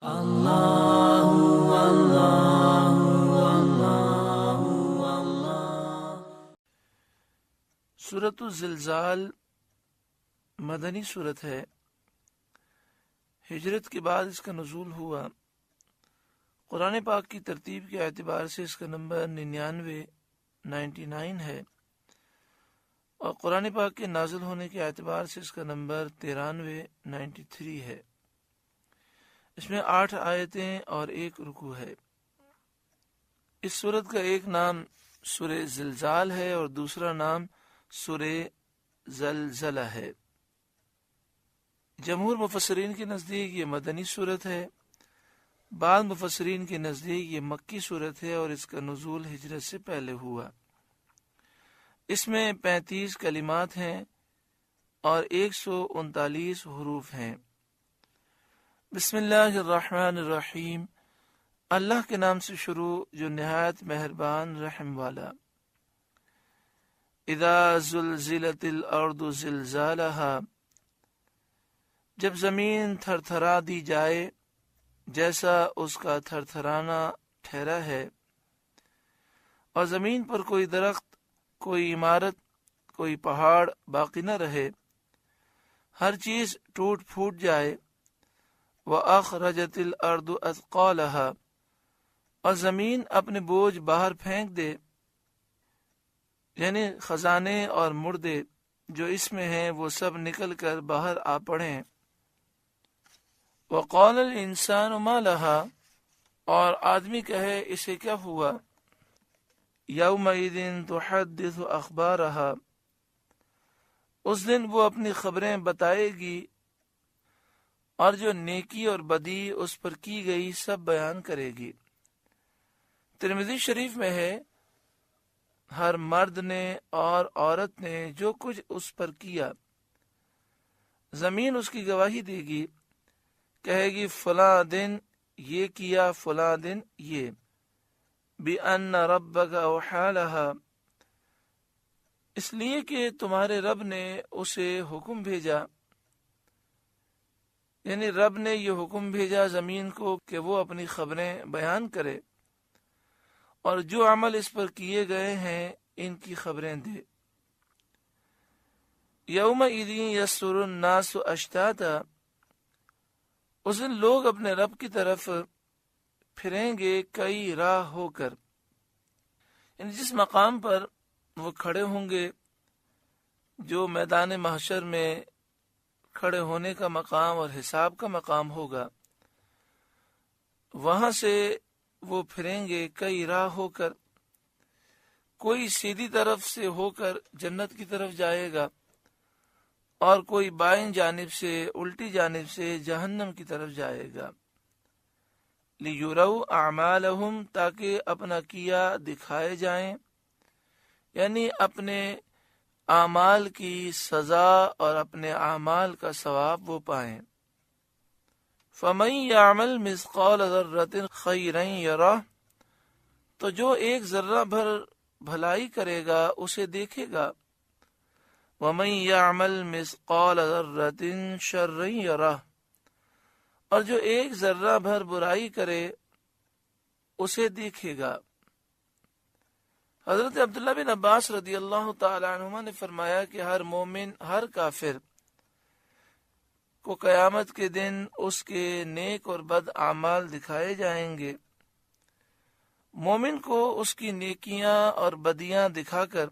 اللہ اللہ اللہ اللہ۔ سورۃ الزلزال مدنی سورت ہے۔ ہجرت کے بعد اس کا نزول ہوا۔ قرآن پاک کی ترتیب کے اعتبار سے اس کا نمبر 99 ہے، اور قرآن پاک کے نازل ہونے کے اعتبار سے اس کا نمبر 93 ہے۔ اس میں 8 آیتیں اور 1 رکوع ہے۔ اس سورت کا ایک نام سورہ زلزال ہے اور دوسرا نام سورہ زلزلہ ہے۔ جمہور مفسرین کے نزدیک یہ مدنی سورت ہے، بعض مفسرین کے نزدیک یہ مکی سورت ہے اور اس کا نزول ہجرت سے پہلے ہوا۔ اس میں 35 کلمات ہیں اور 139 حروف ہیں۔ بسم اللہ الرحمن الرحیم، اللہ کے نام سے شروع جو نہایت مہربان رحم والا۔ اذا زلزلت الارض زلزالها، جب زمین تھر تھرا دی جائے جیسا اس کا تھر تھرانا ٹھہرا ہے، اور زمین پر کوئی درخت، کوئی عمارت، کوئی پہاڑ باقی نہ رہے، ہر چیز ٹوٹ پھوٹ جائے۔ وَأَخْرَجَتِ الْأَرْضُ أَثْقَالَهَا، اور زمین اپنے بوجھ باہر پھینک دے، یعنی خزانے اور مردے جو اس میں ہیں وہ سب نکل کر باہر آ پڑیں۔ وَقَالَ الْإِنسَانُ مَا لَهَا، اور آدمی کہے اسے کیا ہوا۔ يَوْمَئِذٍ تُحَدِّثُ أَخْبَارَهَا، اس دن وہ اپنی خبریں بتائے گی، اور جو نیکی اور بدی اس پر کی گئی سب بیان کرے گی۔ ترمذی شریف میں ہے، ہر مرد نے اور عورت نے جو کچھ اس پر کیا، زمین اس کی گواہی دے گی، کہے گی فلاں دن یہ کیا، فلاں دن یہ۔ بِأَنَّ رَبَّكَ أَوْحَىٰ لَهَا، اس لیے کہ تمہارے رب نے اسے حکم بھیجا، یعنی رب نے یہ حکم بھیجا زمین کو کہ وہ اپنی خبریں بیان کرے اور جو عمل اس پر کیے گئے ہیں ان کی خبریں دے۔ یومئذ یصدر الناس اشتاتا، اس دن لوگ اپنے رب کی طرف پھریں گے کئی راہ ہو کر، یعنی جس مقام پر وہ کھڑے ہوں گے، جو میدان محشر میں کھڑے ہونے کا مقام اور حساب کا مقام ہوگا، وہاں سے وہ پھریں گے کئی راہ ہو کر۔ کوئی سیدھی طرف سے ہو کر جنت کی طرف جائے گا، اور کوئی بائیں جانب سے، الٹی جانب سے جہنم کی طرف جائے گا۔ لِيُرَوْا أَعْمَالَهُمْ، تاکہ اپنا کیا دکھائے جائیں، یعنی اپنے اعمال کی سزا اور اپنے اعمال کا ثواب وہ پائیں۔ فَمَن يَعْمَلْ مِثْقَالَ ذَرَّةٍ خَيْرًا يَرَهُ، تو جو ایک ذرہ بھر بھلائی کرے گا اسے دیکھے گا۔ وَمَن يَعْمَلْ مِثْقَالَ ذَرَّةٍ شَرًّا يَرَهُ، اور جو ایک ذرہ بھر برائی کرے اسے دیکھے گا۔ حضرت عبداللہ بن عباس رضی اللہ تعالی عنہما نے فرمایا کہ ہر مومن، ہر کافر کو قیامت کے دن اس کے نیک اور بد اعمال دکھائے جائیں گے۔ مومن کو اس کی نیکیاں اور بدیاں دکھا کر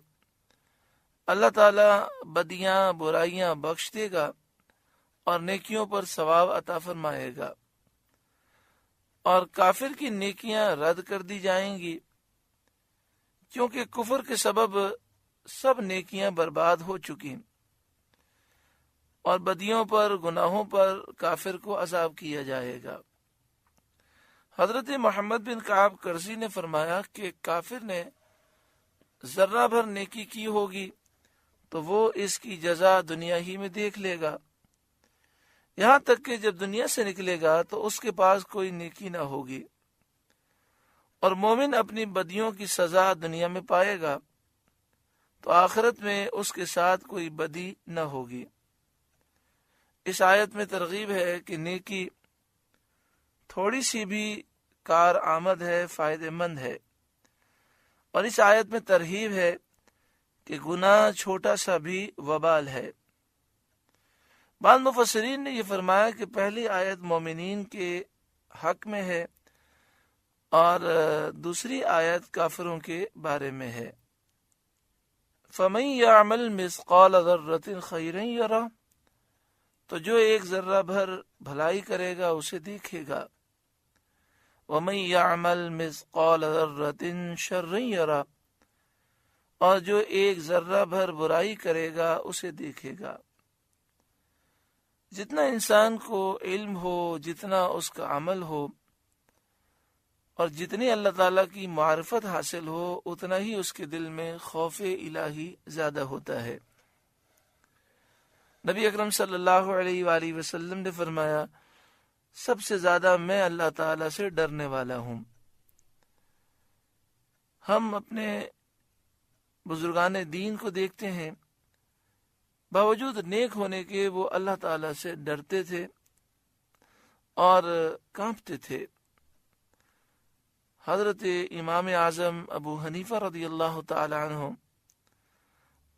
اللہ تعالی بدیاں، برائیاں بخش دے گا اور نیکیوں پر ثواب عطا فرمائے گا، اور کافر کی نیکیاں رد کر دی جائیں گی، کیونکہ کفر کے سبب سب نیکیاں برباد ہو چکی، اور بدیوں پر، گناہوں پر کافر کو عذاب کیا جائے گا۔ حضرت محمد بن کعب کرزی نے فرمایا کہ کافر نے ذرہ بھر نیکی کی ہوگی تو وہ اس کی جزا دنیا ہی میں دیکھ لے گا، یہاں تک کہ جب دنیا سے نکلے گا تو اس کے پاس کوئی نیکی نہ ہوگی، اور مومن اپنی بدیوں کی سزا دنیا میں پائے گا تو آخرت میں اس کے ساتھ کوئی بدی نہ ہوگی۔ اس آیت میں ترغیب ہے کہ نیکی تھوڑی سی بھی کار آمد ہے، فائدہ مند ہے۔ اور اس آیت میں ترغیب ہے کہ گناہ چھوٹا سا بھی وبال ہے۔ بعض مفسرین نے یہ فرمایا کہ پہلی آیت مومنین کے حق میں ہے اور دوسری آیت کافروں کے بارے میں ہے۔ فَمَن يَعْمَلْ مِثْقَالَ ذَرَّةٍ خَيْرًا يَرَهُ، تو جو ایک ذرہ بھر بھلائی کرے گا اسے دیکھے گا۔ وَمَن يَعْمَلْ مِثْقَالَ ذَرَّةٍ شَرًّا يَرَهُ، اور جو ایک ذرہ بھر برائی کرے گا اسے دیکھے گا۔ جتنا انسان کو علم ہو، جتنا اس کا عمل ہو، اور جتنی اللہ تعالیٰ کی معرفت حاصل ہو، اتنا ہی اس کے دل میں خوف الہی زیادہ ہوتا ہے۔ نبی اکرم صلی اللہ علیہ وآلہ وسلم نے فرمایا، سب سے زیادہ میں اللہ تعالیٰ سے ڈرنے والا ہوں۔ ہم اپنے بزرگان دین کو دیکھتے ہیں، باوجود نیک ہونے کے وہ اللہ تعالیٰ سے ڈرتے تھے اور کانپتے تھے۔ حضرت امام اعظم ابو حنیفہ رضی اللہ تعالی عنہ،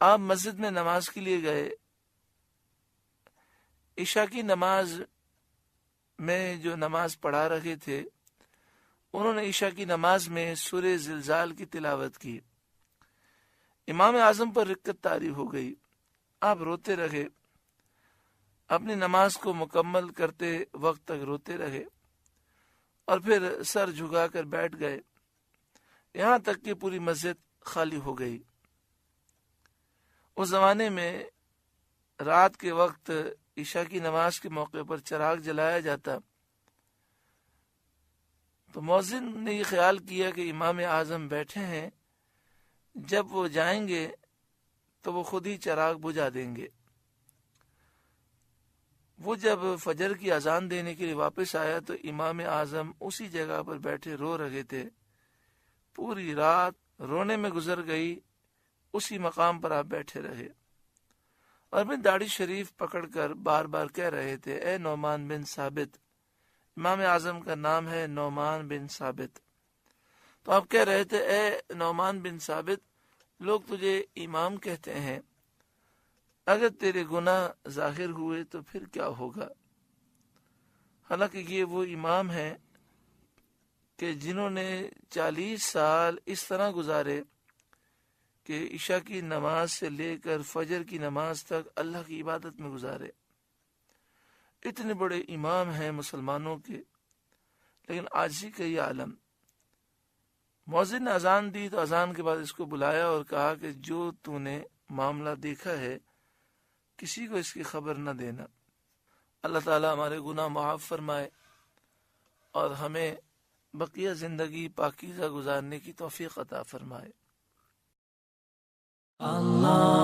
آپ مسجد میں نماز کے لیے گئے۔ عشاء کی نماز میں جو نماز پڑھا رہے تھے، انہوں نے عشاء کی نماز میں سورہ زلزال کی تلاوت کی۔ امام اعظم پر رقت طاری ہو گئی، آپ روتے رہے، اپنی نماز کو مکمل کرتے وقت تک روتے رہے اور پھر سر جھکا کر بیٹھ گئے، یہاں تک کہ پوری مسجد خالی ہو گئی۔ اس زمانے میں رات کے وقت عشاء کی نماز کے موقع پر چراغ جلایا جاتا، تو مؤذن نے یہ خیال کیا کہ امام اعظم بیٹھے ہیں، جب وہ جائیں گے تو وہ خود ہی چراغ بجھا دیں گے۔ وہ جب فجر کی اذان دینے کے لیے واپس آیا تو امام اعظم اسی جگہ پر بیٹھے رو رہے تھے۔ پوری رات رونے میں گزر گئی، اسی مقام پر آپ بیٹھے رہے اور اپنی داڑھی شریف پکڑ کر بار بار کہہ رہے تھے، اے نعمان بن ثابت۔ امام اعظم کا نام ہے نعمان بن ثابت۔ تو آپ کہہ رہے تھے، اے نعمان بن ثابت، لوگ تجھے امام کہتے ہیں، اگر تیرے گناہ ظاہر ہوئے تو پھر کیا ہوگا؟ حالانکہ یہ وہ امام ہیں کہ جنہوں نے 40 سال اس طرح گزارے کہ عشاء کی نماز سے لے کر فجر کی نماز تک اللہ کی عبادت میں گزارے۔ اتنے بڑے امام ہیں مسلمانوں کے، لیکن عاجزی کا یہ عالم۔ مؤذن نے اذان دی تو اذان کے بعد اس کو بلایا اور کہا کہ جو تو نے معاملہ دیکھا ہے کسی کو اس کی خبر نہ دینا۔ اللہ تعالیٰ ہمارے گناہ معاف فرمائے اور ہمیں بقیہ زندگی پاکیزہ گزارنے کی توفیق عطا فرمائے۔ اللہ